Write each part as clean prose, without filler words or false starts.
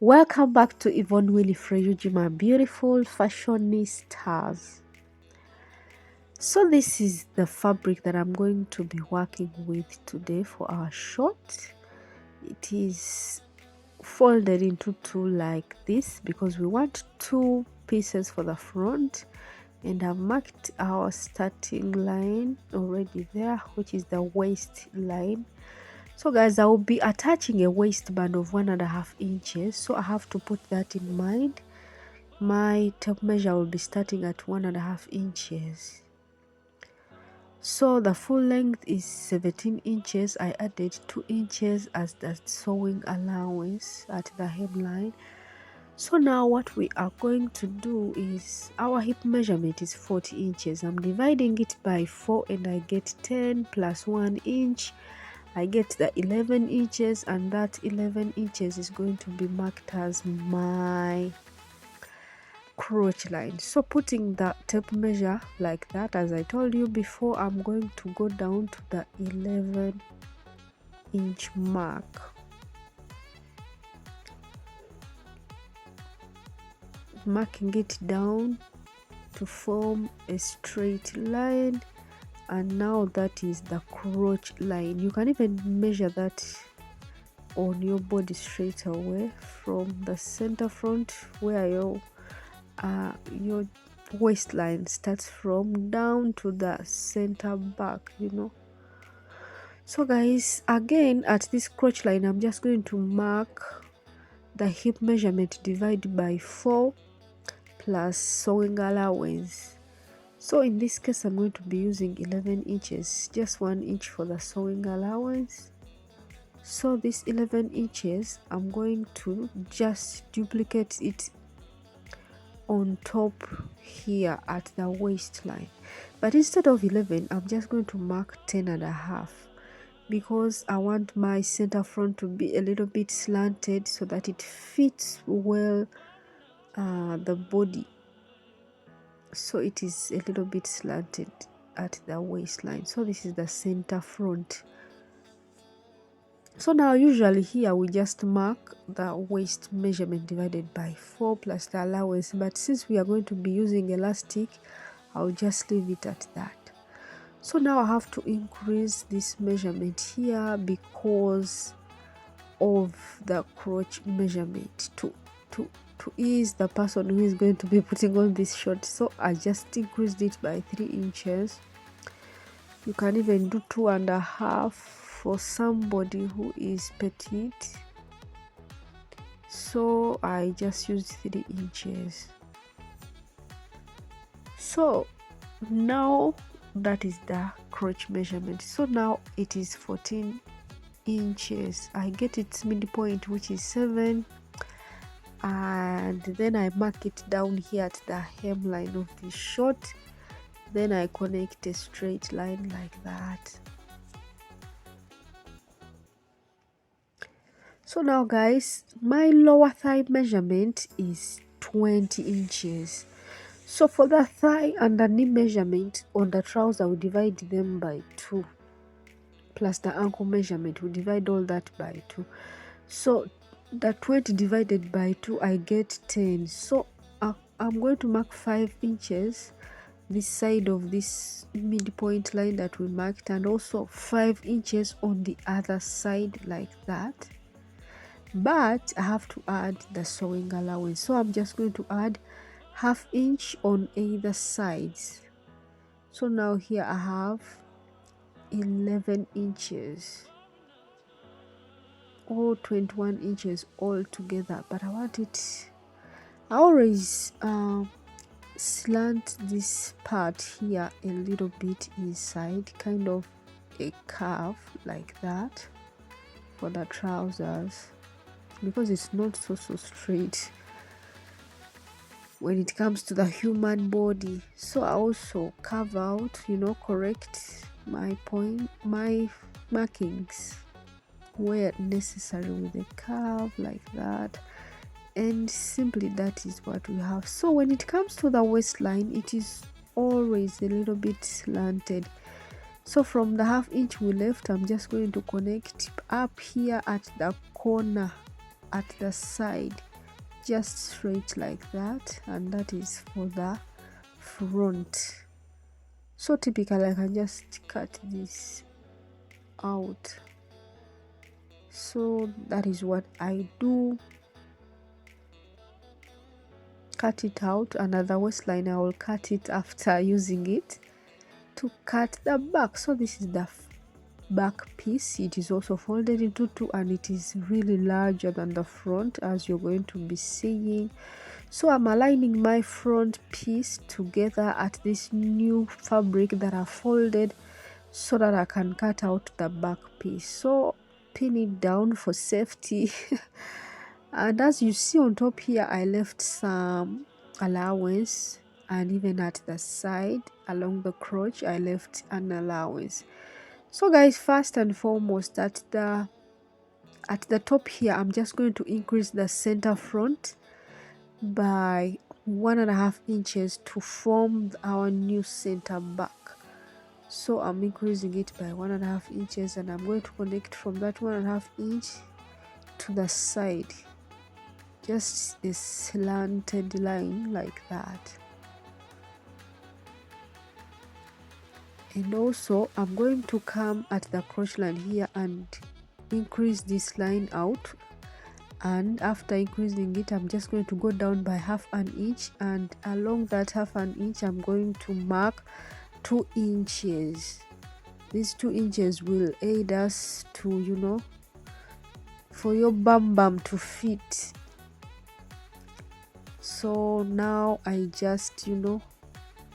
Welcome back to Yvonne Willie my beautiful fashionistas. So this is the fabric that I'm going to be working with today for our short. It is folded into two like this because we want two pieces for the front, and I've marked our starting line already there, which is the waist line. So guys, I will be attaching a waistband of 1.5 inches, so I have to put that in mind. My tape measure will be starting at 1.5 inches. So the full length is 17 inches. I added 2 inches as the sewing allowance at the hemline. So now what we are going to do is, our hip measurement is 40 inches. I'm dividing it by 4 and I get 10 plus 1 inch. I get the 11 inches, and that 11 inches is going to be marked as my crotch line. So putting the tape measure like that, as I told you before, I'm going to go down to the 11-inch mark. Marking it down to form a straight line, and now that is the crotch line. You can even measure that on your body straight away from the center front, where your waistline starts from, down to the center back, So guys, again at this crotch line, I'm just going to mark the hip measurement divided by 4 plus sewing allowance. So in this case, I'm going to be using 11 inches, just 1 inch for the sewing allowance. So this 11 inches, I'm going to just duplicate it on top here at the waistline, but instead of 11, I'm just going to mark 10.5 because I want my center front to be a little bit slanted so that it fits well the body. So it is a little bit slanted at the waistline. So this is the center front. So now usually here we just mark the waist measurement divided by 4 plus the allowance, but since we are going to be using elastic, I'll just leave it at that. So now I have to increase this measurement here because of the crotch measurement to ease the person who is going to be putting on this short. So I just increased it by 3 inches. You can even do 2.5 for somebody who is petite. So I just used 3 inches. So now that is the crotch measurement. So now it is 14 inches. I get its midpoint, which is 7, and then I mark it down here at the hemline of the short. Then I connect a straight line like that. So now guys, my lower thigh measurement is 20 inches. So for the thigh and the knee measurement on the trouser, we divide them by 2. Plus the ankle measurement, we divide all that by 2. So the 20 divided by 2, I get 10. So I'm going to mark 5 inches this side of this midpoint line that we marked, and also 5 inches on the other side like that. But I have to add the sewing allowance, so I'm just going to add 1/2 inch on either sides. So now here I have 11 inches or 21 inches all together, but I want it, I always slant this part here a little bit inside, kind of a curve like that for the trousers, because it's not so straight when it comes to the human body. So I also carve out, correct my markings where necessary with a curve like that, and simply that is what we have. So when it comes to the waistline, it is always a little bit slanted. So from the 1/2 inch we left, I'm just going to connect up here at the corner at the side just straight like that, and that is for the front. So typically I can just cut this out. So that is what I do, cut it out. Another waistline I will cut it after using it to cut the back. So this is the back piece. It is also folded into two, and it is really larger than the front, as you're going to be seeing. So I'm aligning my front piece together at this new fabric that I folded so that I can cut out the back piece. So pin it down for safety. And as you see on top here, I left some allowance, and even at the side along the crotch I left an allowance. So guys, first and foremost, at the top here, I'm just going to increase the center front by 1.5 inches to form our new center back. So I'm increasing it by 1.5 inches, and I'm going to connect from that 1.5 inch to the side, just a slanted line like that. And also I'm going to come at the crotch line here and increase this line out, and after increasing it, I'm just going to go down by 1/2 inch, and along that 1/2 inch I'm going to mark 2 inches. These 2 inches will aid us to, for your bum to fit. So now I just,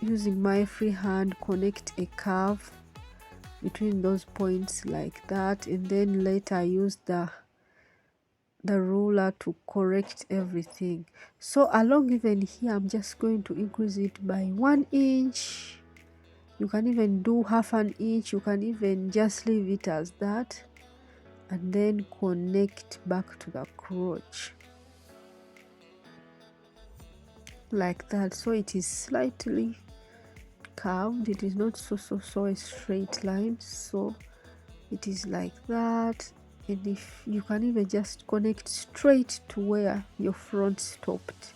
using my free hand, connect a curve between those points like that, and then later I use the ruler to correct everything. So along even here, I'm just going to increase it by 1 inch. You can even do 1/2 inch, you can even just leave it as that, and then connect back to the crotch like that. So it is slightly curved, it is not so a straight line, so it is like that. And if you can even just connect straight to where your front stopped,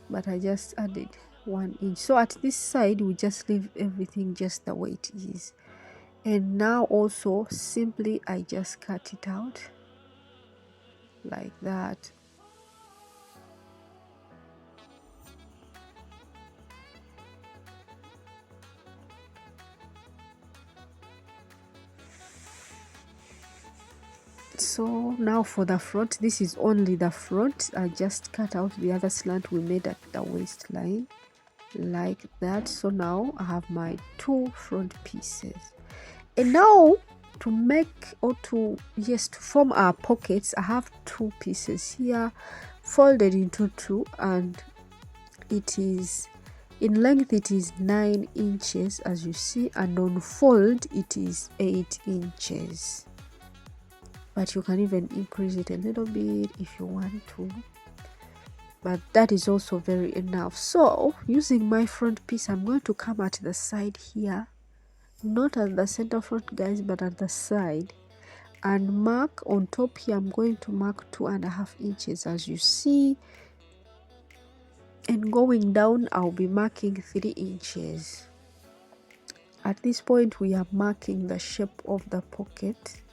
but I just added 1 inch. So at this side we just leave everything just the way it is, and now also simply I just cut it out like that. So now for the front, this is only the front. I just cut out the other slant we made at the waistline like that. So now I have my 2 front pieces, and now to make to form our pockets, I have 2 pieces here folded into 2, and it is in length, it is 9 inches as you see, and on fold it is 8 inches. But you can even increase it a little bit if you want to, but that is also very enough. So using my front piece, I'm going to come at the side here, not at the center front guys, but at the side, and mark on top here. I'm going to mark 2.5 inches as you see, and going down I'll be marking 3 inches. At this point we are marking the shape of the pocket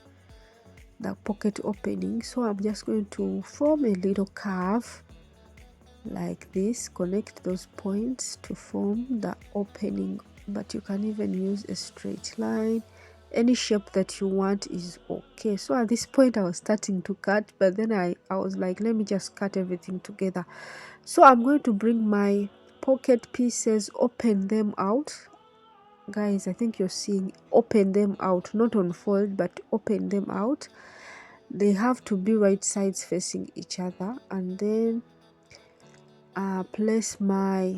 opening. So I'm just going to form a little curve like this, connect those points to form the opening, but you can even use a straight line. Any shape that you want is okay. So at this point I was starting to cut, but then I was like, let me just cut everything together. So I'm going to bring my pocket pieces, open them out guys. I think you're seeing open them out, not unfold, but open them out. They have to be right sides facing each other, and then place my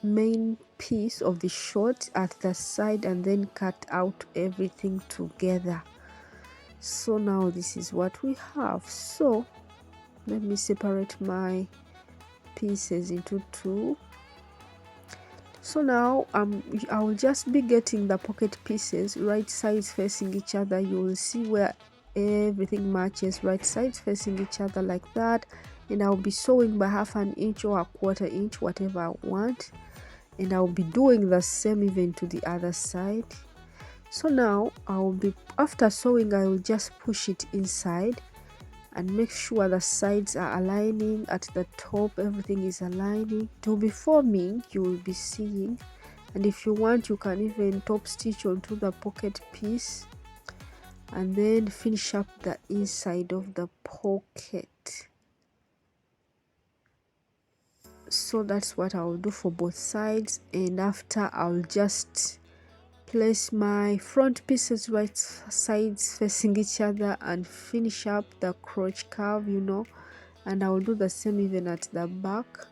main piece of the short at the side, and then cut out everything together. So now this is what we have. So let me separate my pieces into 2. So now I will just be getting the pocket pieces right sides facing each other. You will see where everything matches, right sides facing each other like that, and I'll be sewing by 1/2 inch or 1/4 inch, whatever I want, and I'll be doing the same even to the other side. So now after sewing, I will just push it inside and make sure the sides are aligning. At the top, everything is aligning. It will be forming, you will be seeing, and if you want, you can even top stitch onto the pocket piece and then finish up the inside of the pocket. So that's what I'll do for both sides, and after I'll just place my front pieces right sides facing each other and finish up the crotch curve, and I'll do the same even at the back.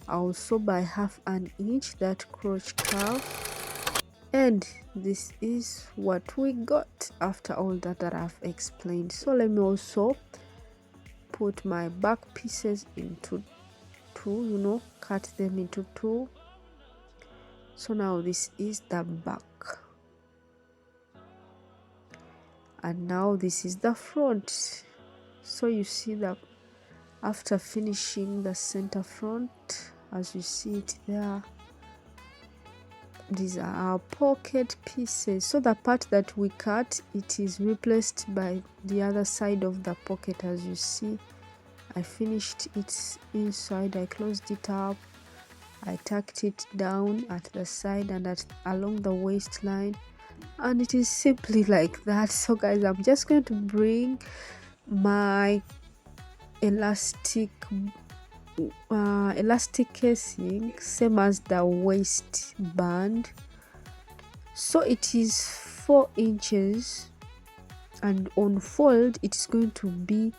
I'll sew by 1/2 inch that crotch curve, and this is what we got after all that I've explained. So let me also put my back pieces into two, cut them into two. So now this is the back, and now this is the front. So you see that after finishing the center front, as you see it there, these are our pocket pieces. So the part that we cut, it is replaced by the other side of the pocket. As you see, I finished it inside, I closed it up, I tucked it down at the side and along the waistline, and it is simply like that. So guys, I'm just going to bring my elastic casing, same as the waistband. So it is 4 inches, and on fold it's going to be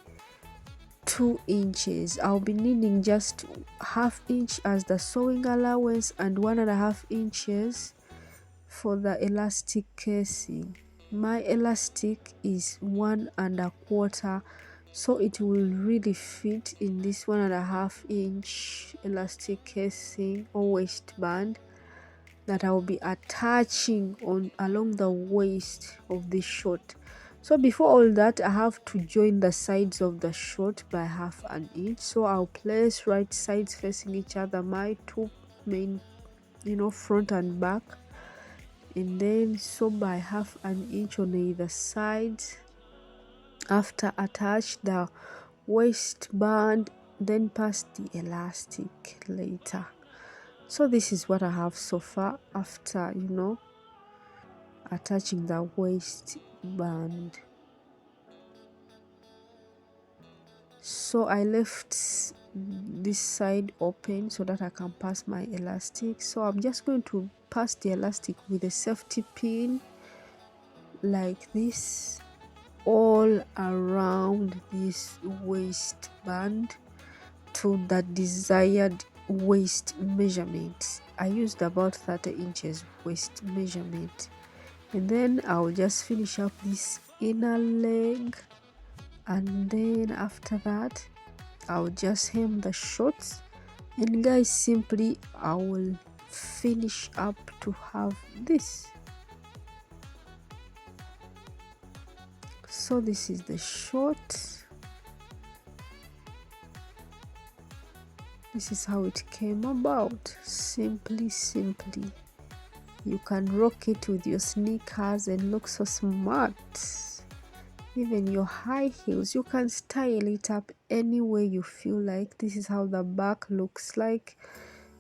2 inches. I'll be needing just 1/2 inch as the sewing allowance and 1.5 inches for the elastic casing. My elastic is 1.25, so it will really fit in this 1.5 inch elastic casing or waistband that I'll be attaching along the waist of this short. So before all that, I have to join the sides of the short by 1/2 inch. So I'll place right sides facing each other, my two main, front and back, and then sew by 1/2 inch on either side. After attach the waistband, then pass the elastic later. So this is what I have so far after attaching the waistband. So I left this side open so that I can pass my elastic. So I'm just going to pass the elastic with a safety pin like this all around this waistband to the desired waist measurement. I used about 30 inches waist measurement, and then I'll just finish up this inner leg, and then after that I'll just hem the shorts, and guys, simply I will finish up to have this. So this is the short. This is how it came about. Simply you can rock it with your sneakers and look so smart. Even your high heels, you can style it up any way you feel like. This is how the back looks like.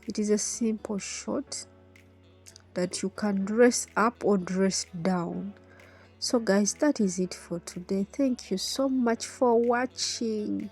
It is a simple short that you can dress up or dress down. So guys, that is it for today. Thank you so much for watching.